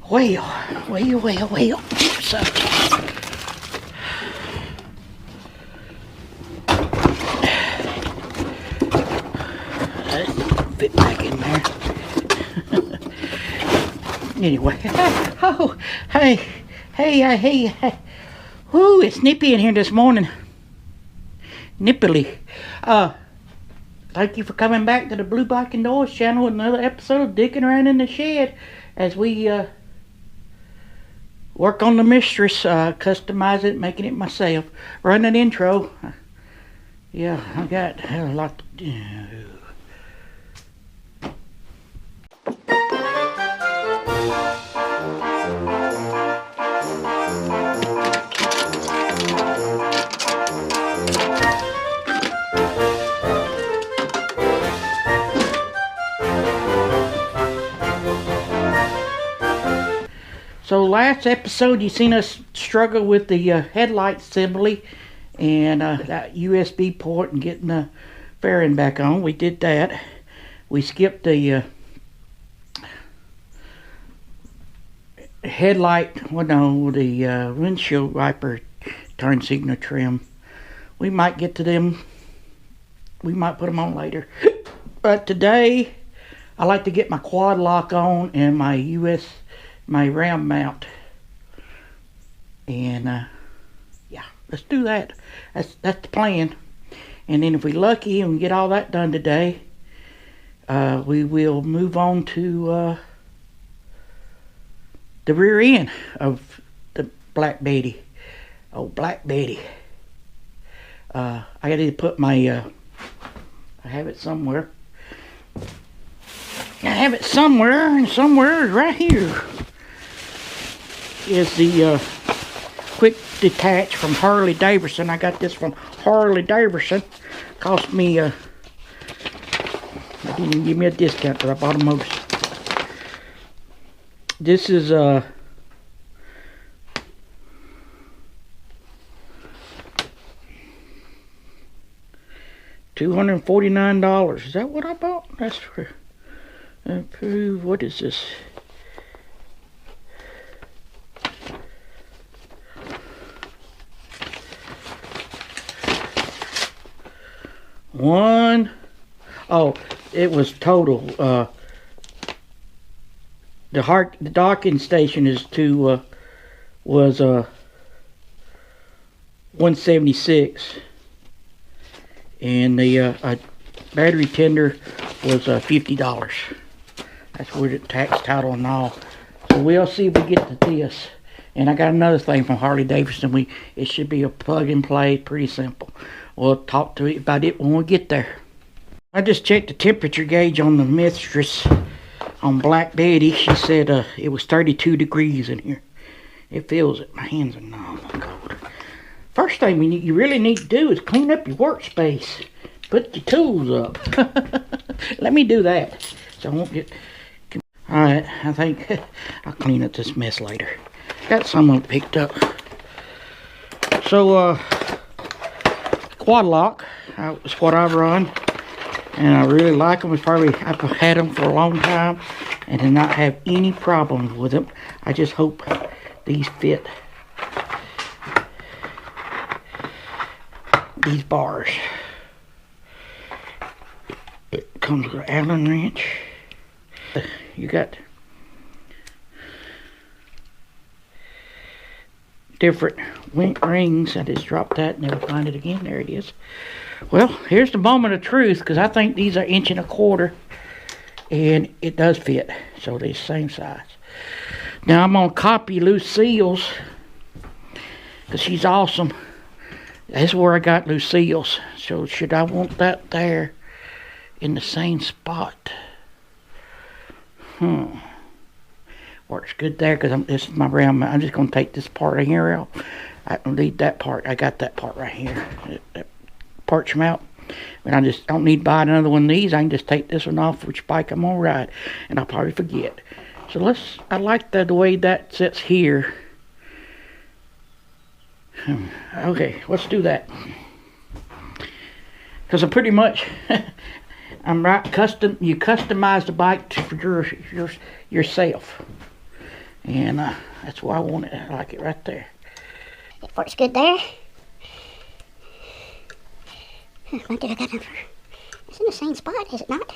Well. So, fit back in there. Anyway, oh, hey. Whoo, it's nippy in here this morning. Nippily. Thank you for coming back to the Blue Bike and Doors channel with another episode of Dickin' Around in the Shed as we work on the mistress, customize it, making it myself. Run that intro. Yeah, I got a lot to do. So last episode you seen us struggle with the headlight assembly and that USB port and getting the fairing back on. We did that. We skipped the headlight, well no, the windshield wiper turn signal trim. We might get to them. We might put them on later. But today I like to get my QuadLock on and my round mount, and yeah, let's do that. That's the plan. And then if we're lucky and we get all that done today, we will move on to the rear end of the Black Betty. Oh, Black Betty. I gotta put my I have it somewhere. I have it somewhere, and somewhere right here is the quick detach from Harley-davidson. I got this from Harley-davidson. Cost me they didn't even give me a discount, but I bought a motor. This is $249. Is that what I bought? That's for approve. What is this? Oh, it was total. The docking station is was 176, and the battery tender was $50. That's where the tax, title, and all. So we'll see if we get to this. And I got another thing from Harley-Davidson. It should be a plug and play, pretty simple. We'll talk to you about it when we get there. I just checked the temperature gauge on the mistress on Black Betty. She said it was 32 degrees in here. It feels it. My hands are numb and cold. First thing you really need to do is clean up your workspace. Put your tools up. Let me do that, so I won't get. Alright, I think I'll clean up this mess later. Got some of it picked up. So, QuadLock is what I run, and I really like them. I've had them for a long time and did not have any problems with them. I just hope these fit these bars. It comes with an Allen wrench. You got different rings. I just dropped that, never find it again. There it is. Well, here's the moment of truth, because I think these are 1.25 inches, and it does fit, so they're the same size. Now I'm gonna copy Lucille's, because she's awesome. That's where I got Lucille's. So should I want that there in the same spot? Works good there, because this is my round mount. I'm just going to take this part right here out. I don't need that part. I got that part right here. That part's out. And I just don't need to buy another one of these. I can just take this one off which bike I'm going to ride. And I'll probably forget. So I like the way that sits here. Okay, let's do that. Because I'm pretty much... You customize the bike for yourself. And that's why I want it. I like it right there. It works good there. What did I got over? It's in the same spot, is it not?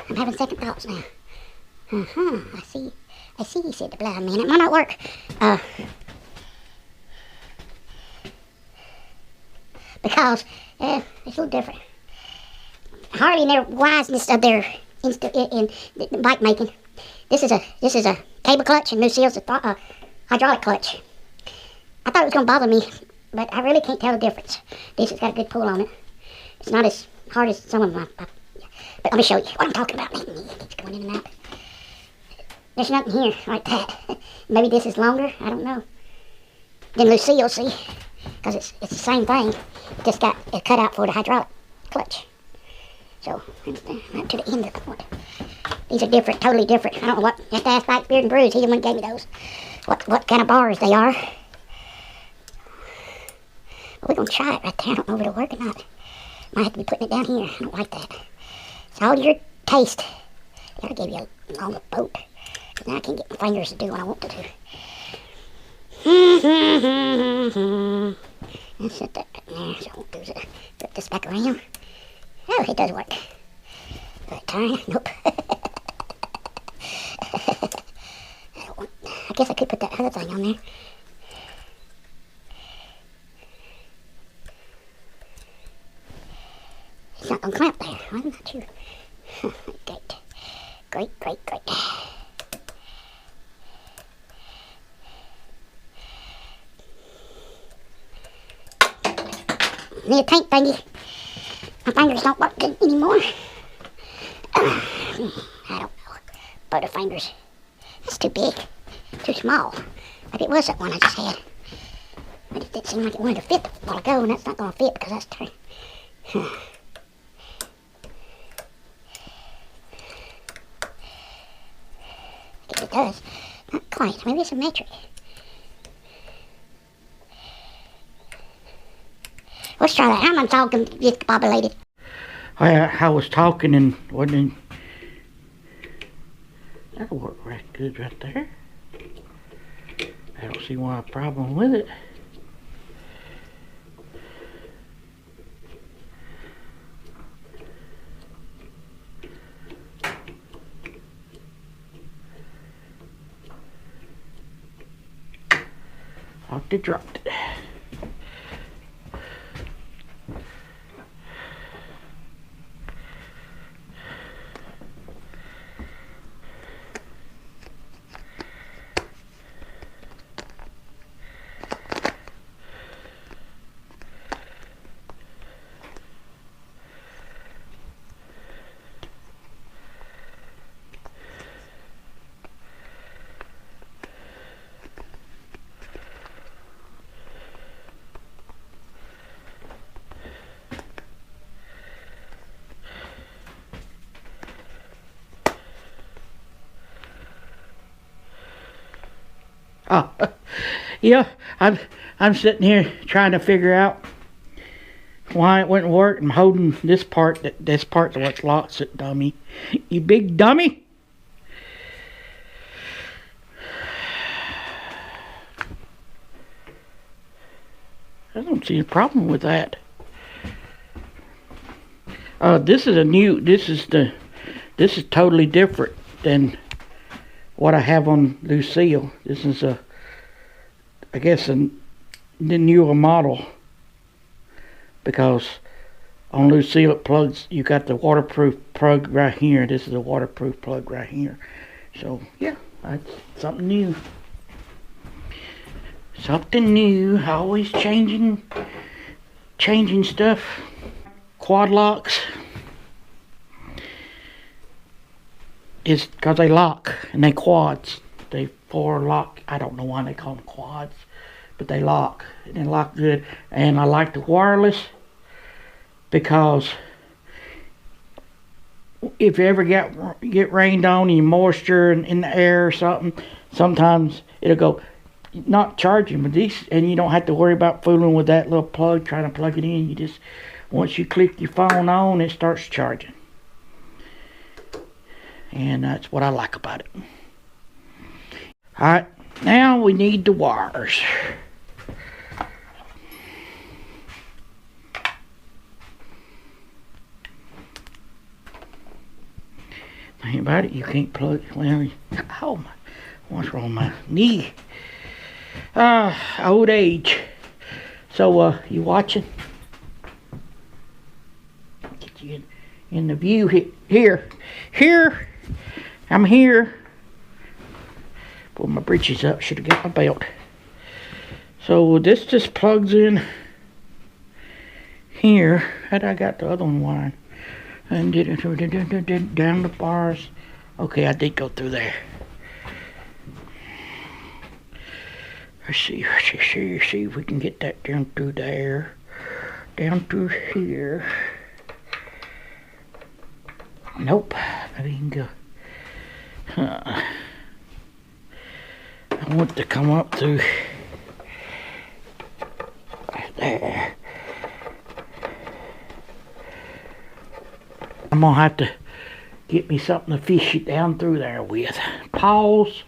I'm having second thoughts now. I see. I see, he said the blind man. It might not work. Because it's a little different. Harley and their wiseness of their in bike making. This is a cable clutch, and Lucille's a hydraulic clutch. I thought it was gonna bother me, but I really can't tell the difference. This has got a good pull on it. It's not as hard as some of my. But let me show you what I'm talking about. It's going in and out. There's nothing here like that. Maybe this is longer. I don't know. Then Lucille, see, because it's the same thing. It just got it cut out for the hydraulic clutch. So right to the end of the point. These are different, totally different. I don't know what. You have to ask Bike, Beard, and Brews. He the one who gave me those. What kind of bars they are. But we're gonna try it right there. I don't know if it'll work or not. Might have to be putting it down here. I don't like that. It's all your taste. Gotta give you a longer boat. Now I can't get my fingers to do what I want to do. Let's set that right there. So I won't do that. Flip this back around. Oh, it does work. Will it turn? Nope. I guess I could put that other thing on there. It's not gonna clamp there. I'm not sure. Great. Great, great, great. Need a tank thingy. My fingers don't work good anymore. I don't know. Butterfingers. That's too big. Too small. Like it was that one I just had. But it didn't seem like it wanted to fit a while ago, and that's not going to fit because that's turned. I guess it does. Not quite. Maybe it's a metric. Let's try that. I'm talking discombobulated. I was talking and wasn't. That'll work right good right there. I don't see why a problem with it. Locked it, dropped it. Oh, yeah, I'm sitting here trying to figure out why it wouldn't work. I'm holding this part. This part's what locks it, dummy. You big dummy. I don't see a problem with that. This is totally different than what I have on Lucille. This is I guess the newer model, because on Lucille it plugs, you got the waterproof plug right here. This is a waterproof plug right here. So yeah, that's something new. Something new. Always changing stuff. QuadLocks is because they lock and they quads. They 4 lock. I don't know why they call them quads, but they lock and they lock good. And I like the wireless because if you ever get rained on and moisture in the air or something, sometimes it'll go not charging. But these, and you don't have to worry about fooling with that little plug, trying to plug it in. You just, once you click your phone on, it starts charging. And that's what I like about it. Alright, now we need the wires. Think about it, you can't plug, well, oh my, what's wrong with my knee? Old age. So, you watching? Get you in the view here. I'm here. Pull my britches up, should have got my belt. So this just plugs in here. How'd I got the other one wired? And did it down the bars. Okay, I did go through there. Let's see if we can get that down through there. Down through here. Nope, maybe you can go. I want to come up through there. I'm gonna have to get me something to fish it down through there with. Pause.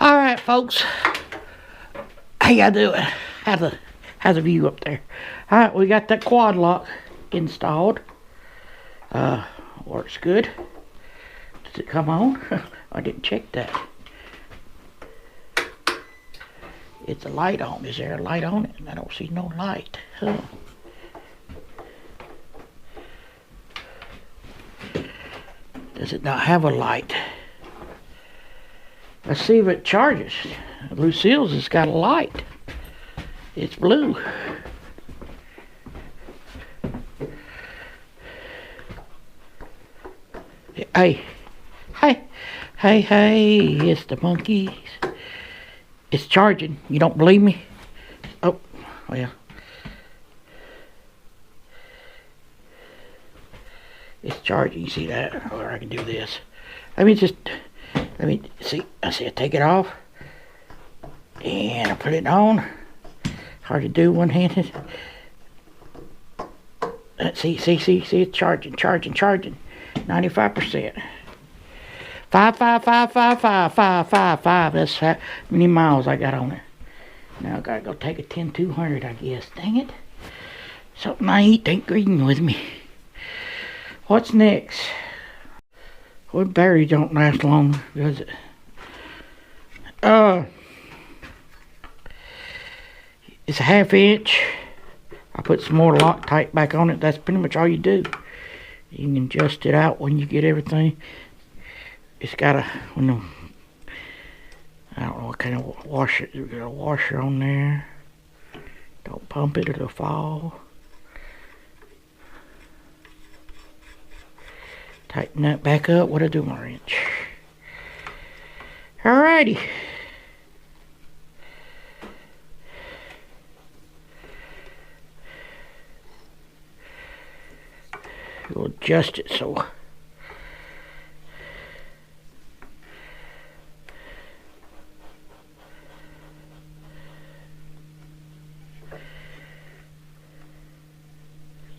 Alright folks, how y'all doing? How's the view up there? Alright, we got that QuadLock installed. Works good. Does it come on? I didn't check that. It's a light on. Is there a light on it? I don't see no light. Huh. Does it not have a light? Let's see if it charges. Lucille's has got a light. It's blue. Hey, it's the monkeys. It's charging. You don't believe me? Oh, well. It's charging. You see that? Or I can do this. Let me see. I take it off. And I put it on. Hard to do one-handed. See, it's charging. 95%. 5. That's how many miles I got on it. Now I gotta go take a 10-200, I guess. Dang it. Something I eat ain't agreeing with me. What's next? Well, battery don't last long, does it? It's a 1/2 inch. I put some more Loctite back on it. That's pretty much all you do. You can adjust it out when you get everything. It's got I don't know what kind of washer. There's got a washer on there. Don't pump it, it'll fall. Tighten that back up. What I do, my wrench? Alrighty. We'll adjust it so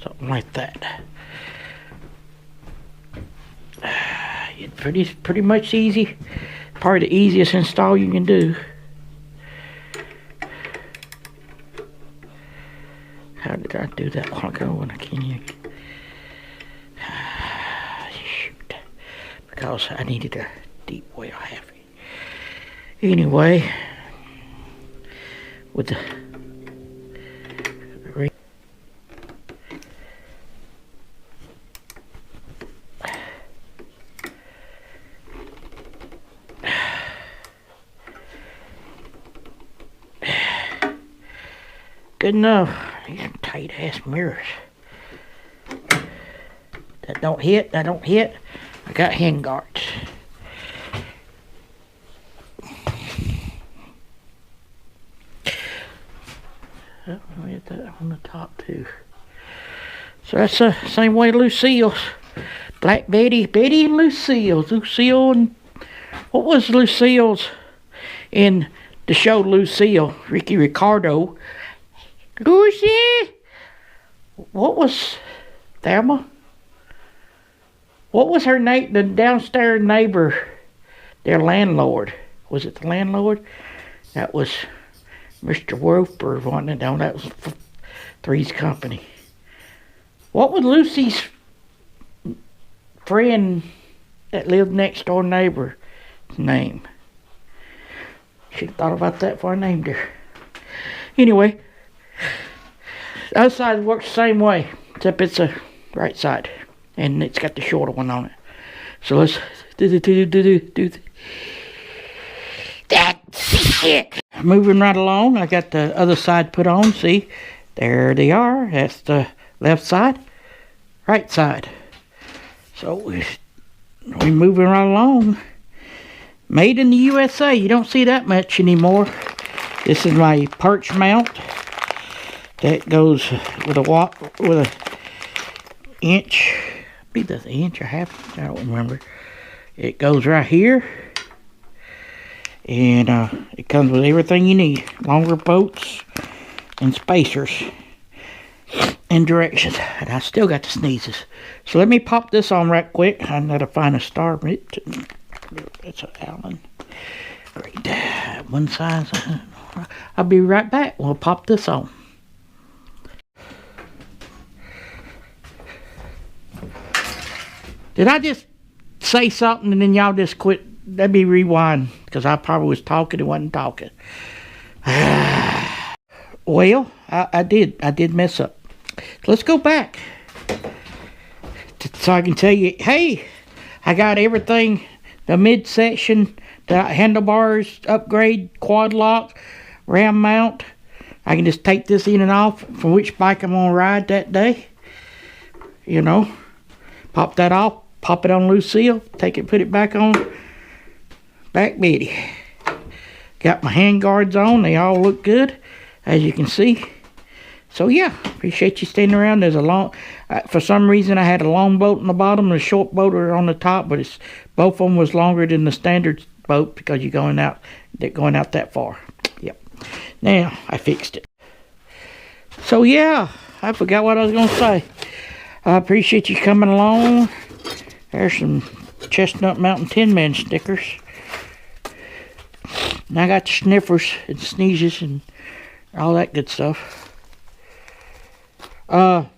something like that. It's pretty much easy. Probably the easiest install you can do. How did I do that long ago when I can't? Shoot. Because I needed a deep well heavy. Anyway, with the ring. Good enough. These tight ass mirrors. That don't hit. I got Handguards. Oh, we had that on the top too. So that's the same way Lucille's. Black Betty and Lucille's. Lucille and what was Lucille's in the show Lucille? Ricky Ricardo. Lucy! What was Thelma? What was her name? The downstairs neighbor, their landlord. Was it the landlord? That was Mr. Roper, wasn't it? No, that was Three's Company. What was Lucy's friend that lived next door neighbor's name? Should have thought about that before I named her. Anyway, the other side works the same way, except it's a right side, and it's got the shorter one on it. So let's do. That's it. Moving right along, I got the other side put on. See, there they are. That's the left side, right side. So we're moving right along. Made in the USA. You don't see that much anymore. This is my perch mount that goes with a inch. I believe that's an inch or half. I don't remember. It goes right here. And it comes with everything you need. Longer bolts and spacers and directions. And I still got the sneezes. So let me pop this on right quick. I gotta find a star. It's an Allen. Great. One size. I'll be right back. We'll pop this on. Did I just say something and then y'all just quit? Let me rewind, because I probably was talking and wasn't talking. Well, I did mess up. Let's go back so I can tell you, hey, I got everything, the midsection, the handlebars upgrade, quad lock, ram mount. I can just take this in and off from which bike I'm gonna ride that day. You know, pop that off, pop it on Lucille, take it, put it back on Back Betty. Got my handguards on. They all look good, as you can see. So yeah, appreciate you staying around. There's a long, for some reason I had a long boat on the bottom and a short boat on the top, but it's both of them was longer than the standard boat because you're going out that far. Yep. Now I fixed it. So yeah, I forgot what I was gonna say. I appreciate you coming along. There's some Chestnut Mountain Tin Man stickers. And I got the sniffers and sneezes and all that good stuff. Oh,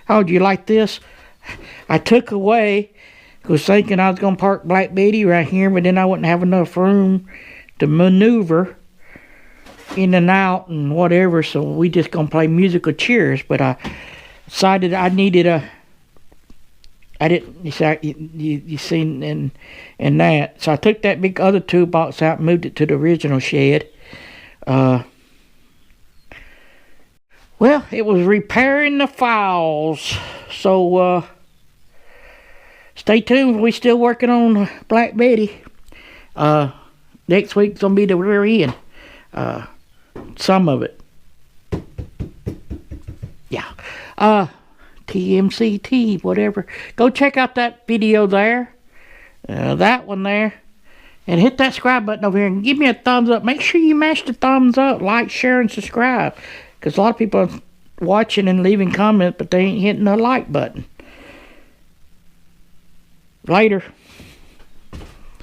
do you like this? I took away, was thinking I was going to park Black Betty right here, but then I wouldn't have enough room to maneuver in and out and whatever, so we just going to play musical chairs. But I decided I needed a, I didn't, you seen in that. So I took that big other toolbox out and moved it to the original shed. Well, it was repairing the files. So, stay tuned. We're still working on Black Betty. Next week's going to be the rear end. Some of it. Yeah. TMCT, whatever. Go check out that video there. That one there. And hit that subscribe button over here and give me a thumbs up. Make sure you mash the thumbs up. Like, share, and subscribe. Because a lot of people are watching and leaving comments, but they ain't hitting the like button. Later.